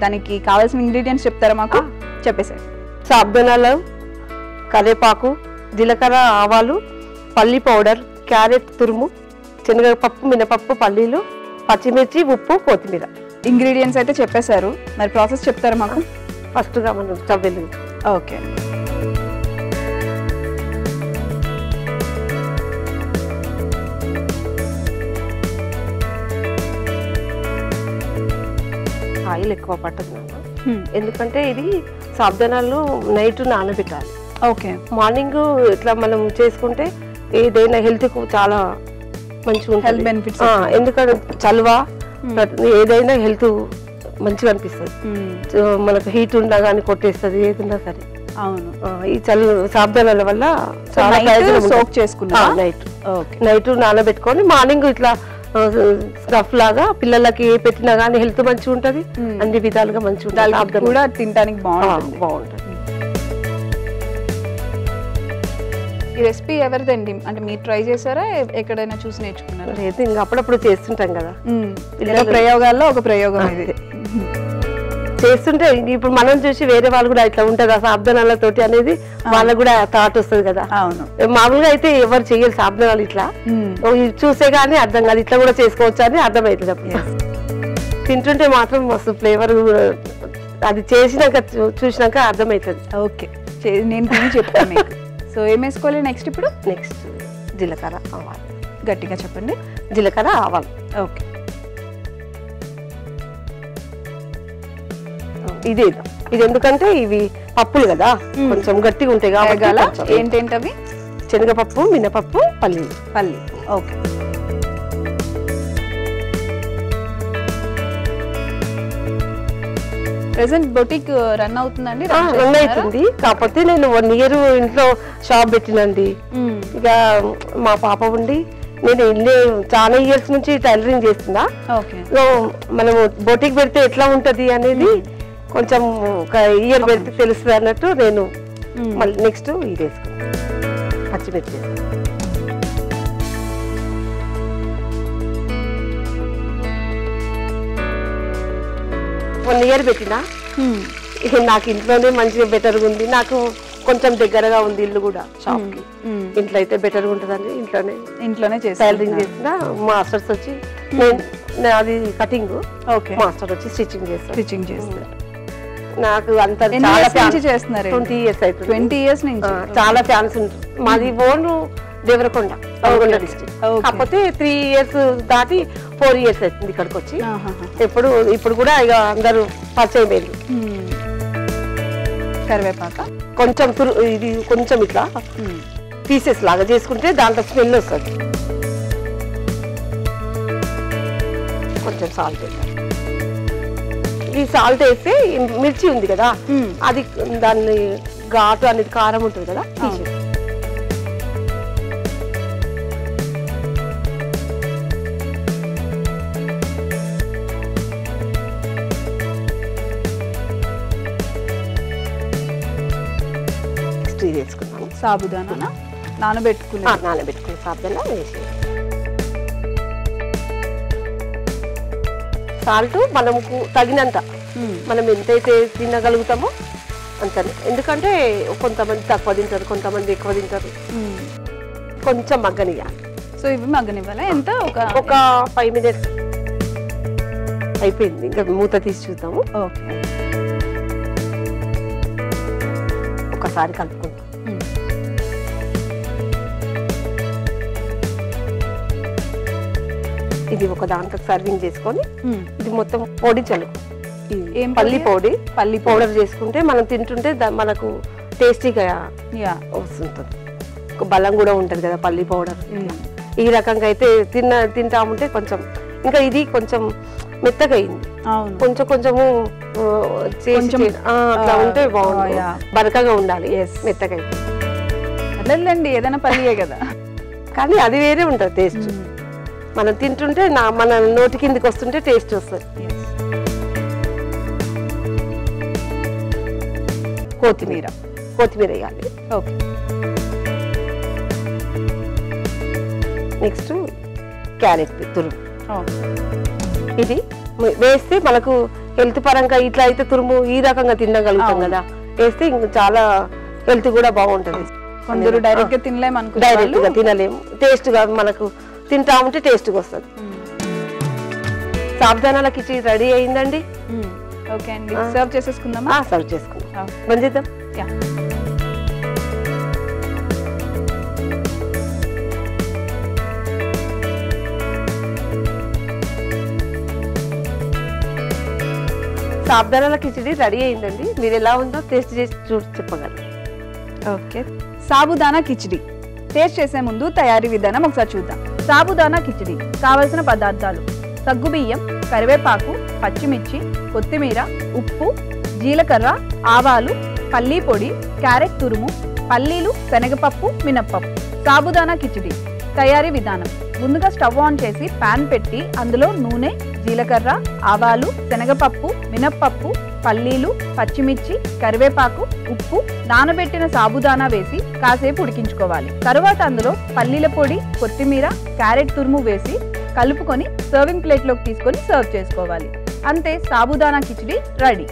దానికి కావాల్సిన ఇంగ్రీడియంట్స్ చెప్తారా మాకు? చెప్పేసారు. సాబ్దనాలు, కరివేపాకు, జీలకర్ర, ఆవాలు, పల్లి పౌడర్, క్యారెట్ తురుము, శనగపప్పు, మినపప్పు, పల్లీలు, పచ్చిమిర్చి, ఉప్పు, కొత్తిమీర. ఇంగ్రీడియంట్స్ అయితే చెప్పేశారు, మరి ప్రాసెస్ చెప్తారా మాకు? ఫస్ట్గా మనం స్టవ్ వెలిగి ఓకే. ఆయిల్ ఎక్కువ పట్టదు, ఎందుకంటే ఇది సాబ్దనాలు నైట్ నానబెట్టాలి. ఓకే. మార్నింగ్ ఇట్లా మనం చేసుకుంటే ఏదైనా హెల్త్ కు చాలా మంచిగా హెల్త్ బెనిఫిట్స్. ఎందుకంటే చలువ ఏదైనా హెల్త్ మంచిగా అనిపిస్తుంది. మనకు హీట్ ఉన్నా కానీ కొట్టేస్తుంది, ఏది ఉన్నా సరే. అవును. ఈ సాబ్దనాల వల్ల చాలా సోక్ చేసుకున్నా నైట్ నానబెట్టుకొని మార్నింగ్ ఇట్లా స్టఫ్ లాగా పిల్లలకి పెట్టినా కానీ హెల్త్ మంచిగా ఉంటది, అన్ని విధాలుగా మంచిగా ఉంటుంది, కూడా తినడానికి బాగుంటది. ఈ రెసిపీ ఎవరిదండి? అంటే మీరు ట్రై చేశారా, ఎక్కడైనా చూసి నేర్చుకున్నారా? లేదు, ఇంకా అప్పుడప్పుడు చేస్తుంటాం కదా, ప్రయోగాల్లో ఒక ప్రయోగం ఇది చేస్తుంటే. ఇప్పుడు మనం చూసి వేరే వాళ్ళు కూడా ఇట్లా ఉంటదా సాబ్దనాలతోటి అనేది వాళ్ళకు కూడా థాట్ వస్తుంది కదా. అవును. మామూలుగా అయితే ఎవరు చెయ్యాలి సాబ్దనాలు, ఇట్లా చూసే గానీ అర్థం కాదు, ఇట్లా కూడా చేసుకోవచ్చు అని అర్థమవుతుంది. అప్పుడు తింటుంటే మాత్రం మస్తు ఫ్లేవర్, అది చేసినాక చూసినాక అర్థమవుతుంది. ఓకే, నేను తిని చెప్తాను. సో ఏం వేసుకోవాలి నెక్స్ట్? ఇప్పుడు నెక్స్ట్ జీలకర్ర, ఆవాలు. గట్టిగా చెప్పండి. జీలకర్ర, ఆవాలు. ఓకే. ఇది ఎందుకంటే ఇవి పప్పులు కదా, కొంచెం గట్టిగా ఉంటాయి కాబట్టి. ఏంటేంటవి? శనగపప్పు, మినపప్పు, పల్లి. ఓకే. ప్రెసెంట్ బొటిక్ రన్ అవుతుందండి? రన్ అవుతుంది, కాకపోతే నేను 1 year ఇంట్లో షాప్ పెట్టినండి. ఇక మా పాప ఉండి నేను ఇల్లు చాలా ఇయర్స్ నుంచి టైలరింగ్ చేస్తున్నా. సో మనము బొటిక్ పెడితే ఎట్లా ఉంటది అనేది కొంచెం ఒక ఇయర్ పెడితే తెలుస్తుంది అన్నట్టు నేను మళ్ళీ నెక్స్ట్ ఇది వేసుకున్నాను, పచ్చిమిర్చి. 1 year పెట్టినా, నాకు ఇంట్లోనే మంచిగా బెటర్గా ఉంది, నాకు కొంచెం దగ్గరగా ఉంది ఇల్లు కూడా షాప్ కి. ఇంట్లో అయితే బెటర్గా ఉంటుందని ఇంట్లోనే టైలరింగ్ చేసిన. మాస్టర్స్ వచ్చి అది కటింగ్, మాస్టర్ వచ్చి స్టిచ్చింగ్ చేస్తారు. నాకు అంత 20 years అవుతుంది. 20 years నుంచి చాలా ఫ్యాన్స్ ఉంటారు. మాది ఓన్ దేవరకొండ డిస్ట్రిక్ట్, కాకపోతే 3 years దాటి 4 years అవుతుంది ఇక్కడికి వచ్చి. ఇప్పుడు కూడా ఇక అందరూ పరిచయం అయ్యారు. కరివేపాక కొంచెం ఇది కొంచెం ఇట్లా పీసెస్ లాగా చేసుకుంటే దాంట్లో స్మెల్ వస్తుంది. కొంచెం సాల్ట్ వేస్తాం. ఈ సాల్ట్ వేస్తే మిర్చి ఉంది కదా, అది దాన్ని ఘాటు అనేది కారం ఉంటుంది కదా, వేసుకున్నాము. సాబుదానా నానబెట్టుకుని సాబుదానా వేసి, సాల్ట్ మనకు తగినంత, మనం ఎంతైతే తినగలుగుతామో అంతనే. ఎందుకంటే కొంతమంది తక్కువ తింటారు, కొంతమంది ఎక్కువ తింటారు. కొంచెం మగ్గనియాలి. సో ఇవి మగ్గనివ్వాలి. ఎంత? ఒక 5 minutes అయిపోయింది. ఇంకా మూత తీసి చూద్దాము. ఓకే. ఒకసారి కలుపుకుందాం. ఇది ఒక దాంట్లో సర్వింగ్ చేసుకొని, ఇది మొత్తం పొడి చల్లు, పల్లి పౌడర్ చేసుకుంటే మనం తింటుంటే మనకు టేస్టీగా వస్తుంటుంది. బలం కూడా ఉంటుంది కదా పల్లి పౌడర్. ఈ రకంగా అయితే తింటామంటే కొంచెం, ఇంకా ఇది కొంచెం మెత్తగా అయింది, కొంచెము అట్లా ఉంటే బాగుంటుంది. బరకగా ఉండాలి, మెత్తగా అయితే అట్లండి. ఏదైనా పల్లియే కదా, కానీ అది వేరే ఉంటుంది టేస్ట్. మనం తింటుంటే మన నోటి కిందికి వస్తుంటే టేస్ట్ వస్తుంది. కొత్తిమీర వేయాలి. ఓకే. నెక్స్ట్ క్యారెట్ తురుము, ఇది వేస్తే మనకు హెల్త్ పరంగా ఇట్లా అయితే తురుము ఈ రకంగా తినగలుగుతాం కదా, వేస్తే ఇంకా చాలా హెల్త్ కూడా బాగుంటది. కొందరు డైరెక్ట్ గా తినలేము అనుకో, డైరెక్ట్ గా తినలేము, టేస్ట్ గా మనకు తింటా ఉంటే టేస్ట్ గా వస్తుంది. సాబుదానాల కిచిడి రెడీ అయిందండి. ఓకే అండి, సర్వ్ చేసేసుకుందామా? సర్వ్ చేసుకుందాం, బంద్ చేద్దాం. సాబుదానాల కిచిడి రెడీ అయిందండి. మీరు ఎలా ఉందో టేస్ట్ చేసి చెప్పగలరు. ఓకే, సాబుదానా కిచిడి టేస్ట్ చేసే ముందు తయారీ విధానం ఒకసారి చూద్దాం. సాబుదానా కిచిడి కావలసిన పదార్థాలు: సగ్గుబియ్యం, కరివేపాకు, పచ్చిమిర్చి, కొత్తిమీర, ఉప్పు, జీలకర్ర, ఆవాలు, పల్లీ పొడి, క్యారెట్ తురుము, పల్లీలు, శనగపప్పు, మినప్పప్పు. సాబుదానా కిచిడి తయారీ విధానం: ముందుగా స్టవ్ ఆన్ చేసి పాన్ పెట్టి అందులో నూనె, జీలకర్ర, ఆవాలు, శనగపప్పు, మినప్పప్పు, పల్లీలు, పచ్చిమిర్చి, కరివేపాకు, ఉప్పు, నానబెట్టిన సాబుదానా వేసి కాసేపు ఉడికించుకోవాలి. తరువాత అందులో పల్లీల పొడి, కొత్తిమీర, క్యారెట్ తురుము వేసి కలుపుకొని సర్వింగ్ ప్లేట్లోకి తీసుకొని సర్వ్ చేసుకోవాలి. అంతే, సాబుదానా కిచిడి రెడీ.